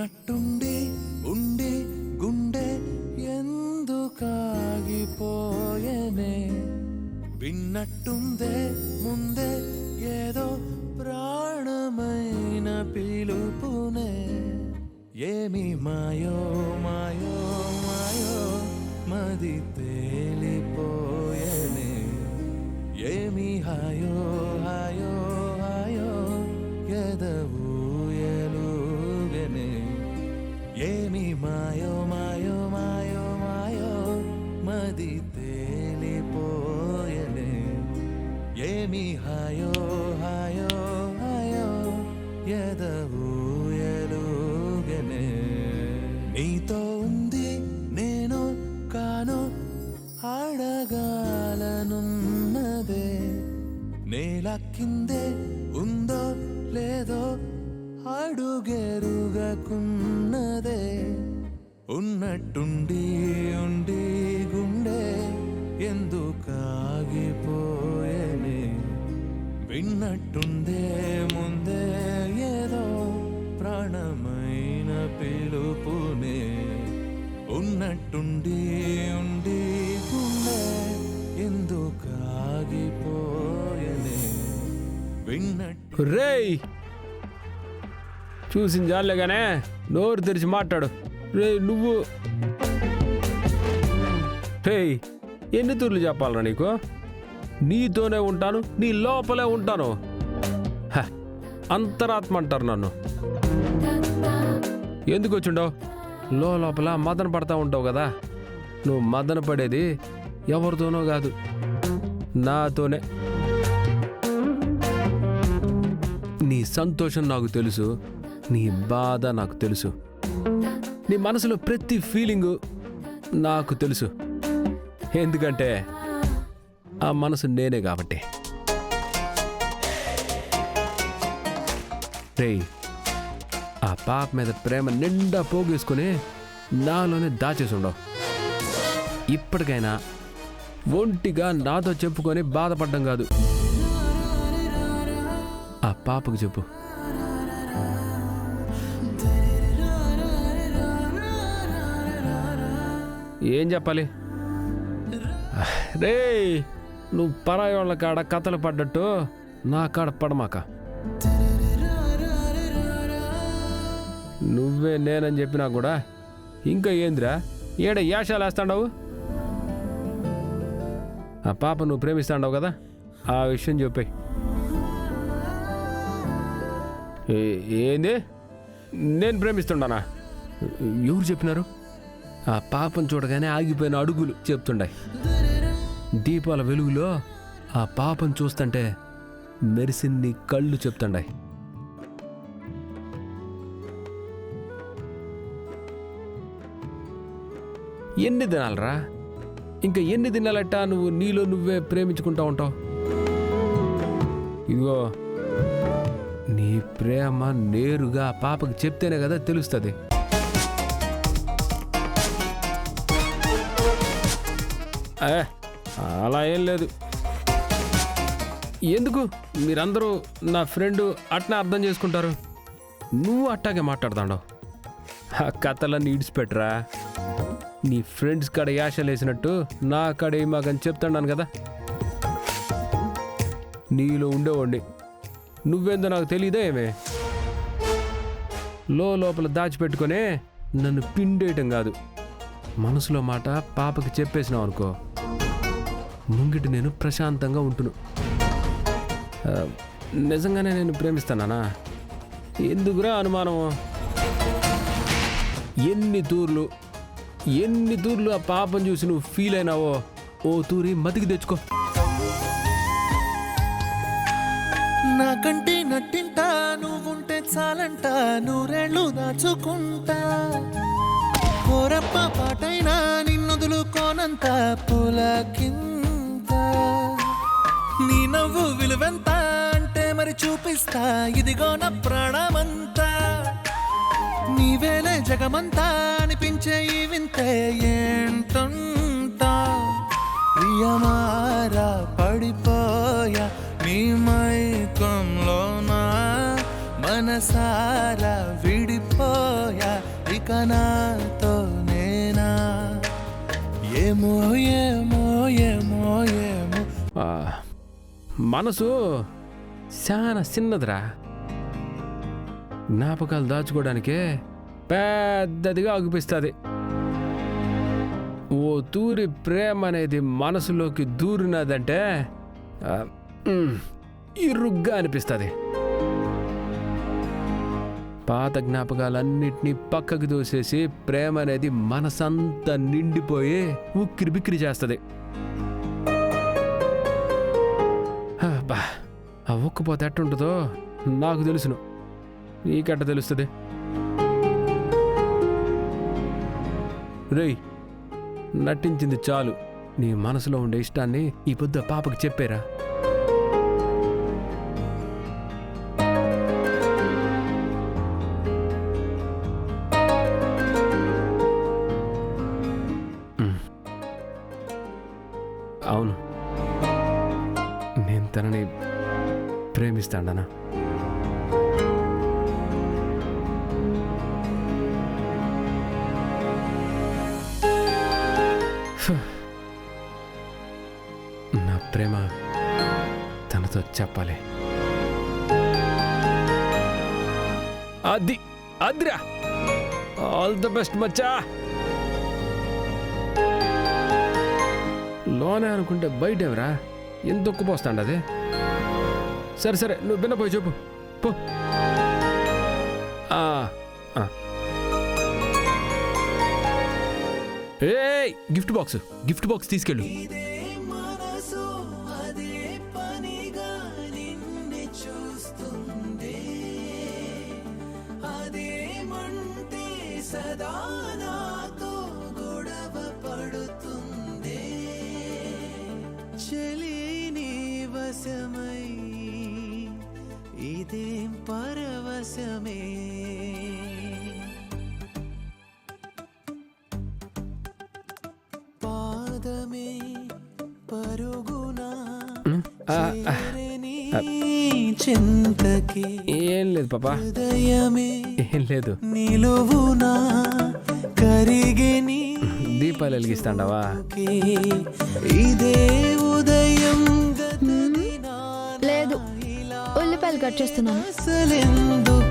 ఉన్నట్టుండి ఉండి గుండె ఎందుకాగిపోయనే విన్నట్టుందే ముందే ఏదో ప్రాణమైన పిలుపునే ఏమి మాయో మాయో మాయో మది తేలిపోయనే ఏమి హాయో హాయో హాయో ఎదవూయలుగనే ఏమి మాయో మాయో మాయో మాయో మది తేలిపోయనే ఏమి హాయో హాయో హాయో ఎదవూయలుగనే నీతో ఉంది నేను కాను అడగాలనున్నదే నేల కిందే ఉందో లేదో అడుగెరుగకున్నదే ఉన్నట్టుండి ఉండి గుండె ఎందుకాగిపోయేనే విన్నట్టుందే ముందే ఏదో ప్రాణమైన పిలుపునే ఉన్నట్టుండి ఉండి గుండె ఎందుకాగిపోయేనే విన్నట్టు రేయ్ చూసిన జాలేగానే నోరు తెరిచి మాట్లాడు. రే నువ్వు రేయ్ ఎన్ని తూర్లు చెప్పాలరా నీకు? నీతోనే ఉంటాను, నీ లోపలే ఉంటాను. అంతరాత్మ అంటారు నన్ను. ఎందుకు వచ్చిండవు? లోపల మదన పడతా ఉంటావు కదా. నువ్వు మదన పడేది ఎవరితోనో కాదు, నాతోనే. నీ సంతోషం నాకు తెలుసు, నీ బాధ నాకు తెలుసు, నీ మనసులో ప్రతి ఫీలింగు నాకు తెలుసు. ఎందుకంటే ఆ మనసు నేనే కాబట్టి. రేయ్ ఆ పాప మీద ప్రేమ నిండా పోగేసుకుని నాలోనే దాచేసి ఉండవు. ఇప్పటికైనా ఒంటిగా నాతో చెప్పుకొని బాధపడ్డం కాదు, ఆ పాపకు చెప్పు. ఏం చెప్పాలి? రే నువ్వు పరాయి వాళ్ళ కాడ కథలు పడ్డట్టు నా కాడ పడమాక. నువ్వే నేనని చెప్పినా కూడా ఇంకా ఏందిరా ఏడ యాషాలు వేస్తాండవు? ఆ పాప నువ్వు ప్రేమిస్తాండవు కదా, ఆ విషయం చెప్పాయి. ఏంది నేను ప్రేమిస్తుండానా? ఎవరు చెప్పినారు? ఆ పాపను చూడగానే ఆగిపోయిన అడుగులు చెప్తుండాయి. దీపాల వెలుగులో ఆ పాపను చూస్తుంటే మెరిసింది కళ్ళు చెప్తుండాయి. ఎన్ని దినాలరా? ఇంకా ఎన్ని దినాలట నువ్వు నీలో నువ్వే ప్రేమించుకుంటా ఉంటావు? ఇదిగో నీ ప్రేమ నేరుగా ఆ పాపకి చెప్తేనే కదా తెలుస్తుంది. అలా ఏం లేదు. ఎందుకు మీరందరూ నా ఫ్రెండ్ అట్నే అర్థం చేసుకుంటారు? నువ్వు అట్టాగే మాట్లాడుతాండవు. ఆ కథలన్నీ ఇడిచిపెట్టరా. నీ ఫ్రెండ్స్ కాడ యాషలు వేసినట్టు నా కాడ ఏమాగని చెప్తాను కదా. నీలో ఉండేవాడిని, నువ్వేందో నాకు తెలియదా ఏమే? లోపల దాచిపెట్టుకునే నన్ను పిండేయటం కాదు, మనసులో మాట పాపకి చెప్పేసినావు అనుకో, ముంగిటి నేను ప్రశాంతంగా ఉంటును. నిజంగానే నేను ప్రేమిస్తానా? ఎందుకురా అనుమానం? ఎన్ని తూర్లు ఆ పాపను చూసి నువ్వు ఫీల్ అయినావో ఓ తూరి మతికి తెచ్చుకో. నాకంటే నట్టింటా నువ్వుంటే చాలంట, నూరేళ్ళు దాచుకుంటా. కోరప్ప పాటైనా నిన్నొదులుకోనంత పులకింత. నీ నవ్వు విలువెంత అంటే మరి చూపిస్తా, ఇదిగో నా ప్రాణమంతా. నీవేలే జగమంతా అనిపించే ఈ వింతే ఏంటంటా. ప్రియమారా పడిపోయా నీ మైకంలోనా, మనసారా విడిపోయా ఇక నాతో నేనా ఏమో ఏమో ఏమో ఏమో. ఆ, మనసు చాలా చిన్నదిరా. జ్ఞాపకాలు దాచుకోవడానికే పెద్దదిగా అగుపిస్తుంది. ఓ తూరి ప్రేమ అనేది మనసులోకి దూరినదంటే ఇరుగ్గా అనిపిస్తుంది. పాత జ్ఞాపకాలన్నిటినీ పక్కకు దోసేసి ప్రేమ అనేది మనసంతా నిండిపోయి ఉక్కిరి బిక్కిరి చేస్తుంది. బా, ఆ ఉక్కపోతే ఎట్టుంటుందో నాకు తెలుసును, నీకెట్ట తెలుస్తుంది? రేయ్, నటించింది చాలు. నీ మనసులో ఉండే ఇష్టాన్ని ఈ పొద్దు పాపకి చెప్పారా? అవును, నేను తనని ప్రేమిస్తాడనా? నా ప్రేమ తనతో చెప్పాలి. అదిరా, ఆల్ ద బెస్ట్ మచ్చా. లోనే అనుకుంటే బయటేమరా ఎంత ఒక్కుపోస్తాండ అది. సరే సరే, నువ్వు బిన్నపోయి చెప్పు పో. ఏ గిఫ్ట్ బాక్స్ తీసుకెళ్ళు. ఇదేం పరవశమే. పాదమే పరుగునా చింతకి. ఏం లేదు పాపా, హృదయమే ఏం లేదు. నిలువునా కరిగిని దీపాలు వెలిగిస్తాండవా? ఇదే ఉదయం లేదు, ఉల్లిపాయలు కట్ చేస్తున్నాను. అసలెందుకు